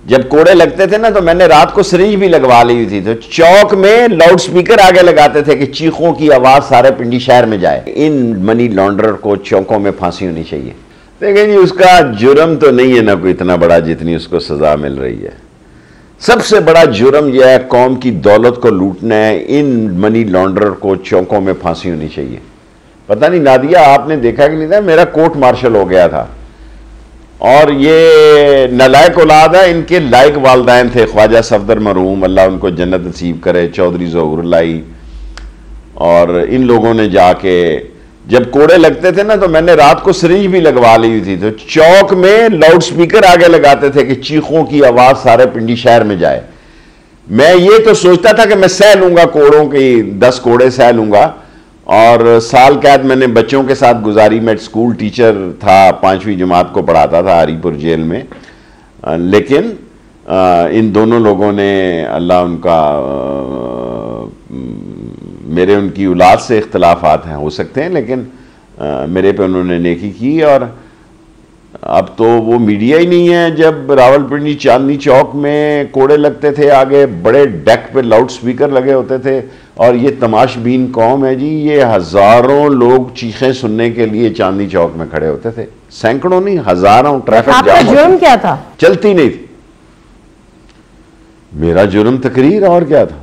जब कोड़े लगते थे ना तो मैंने रात को सिरिंज भी लगवा ली थी, तो चौक में लाउड स्पीकर आगे लगाते थे कि चीखों की आवाज सारे पिंडी शहर में जाए। इन मनी लॉन्ड्रर को चौकों में फांसी होनी चाहिए। देखिए जी, उसका जुर्म तो नहीं है ना कोई इतना बड़ा जितनी उसको सजा मिल रही है। सबसे बड़ा जुर्म यह है कौम की दौलत को लूटना है। इन मनी लॉन्ड्रर को चौकों में फांसी होनी चाहिए। पता नहीं नादिया आपने देखा कि नहीं था, मेरा कोर्ट मार्शल हो गया था और ये नलायक औलाद है, इनके लायक वालदैन थे ख्वाजा सफदर मरहूम, अल्लाह उनको जन्नत नसीब करे, चौधरी ज़हूरुल्लाई, और इन लोगों ने जाके जब कोड़े लगते थे ना तो मैंने रात को सिरिंज भी लगवा ली थी, तो चौक में लाउड स्पीकर आगे लगाते थे कि चीखों की आवाज सारे पिंडी शहर में जाए। मैं ये तो सोचता था कि मैं सह लूंगा कोड़ों की, 10 कोड़े सह लूंगा, और साल कैद मैंने बच्चों के साथ गुजारी। मैं स्कूल टीचर था, 5वीं जमात को पढ़ाता था हरीपुर जेल में। लेकिन इन दोनों लोगों ने, अल्लाह उनका, मेरे उनकी औलाद से इख्तलाफात हैं, हो सकते हैं, लेकिन मेरे पे उन्होंने नेकी की। और अब तो वो मीडिया ही नहीं है। जब रावलपिंडी चांदनी चौक में कोड़े लगते थे, आगे बड़े डेक पे लाउड स्पीकर लगे होते थे, और ये तमाशबीन कौम है जी, ये हजारों लोग चीखें सुनने के लिए चांदनी चौक में खड़े होते थे, सैकड़ों नहीं हजारों। ट्रैफिक जाम, जुर्म क्या था? चलती नहीं थी। मेरा जुर्म तकरीर, और क्या था।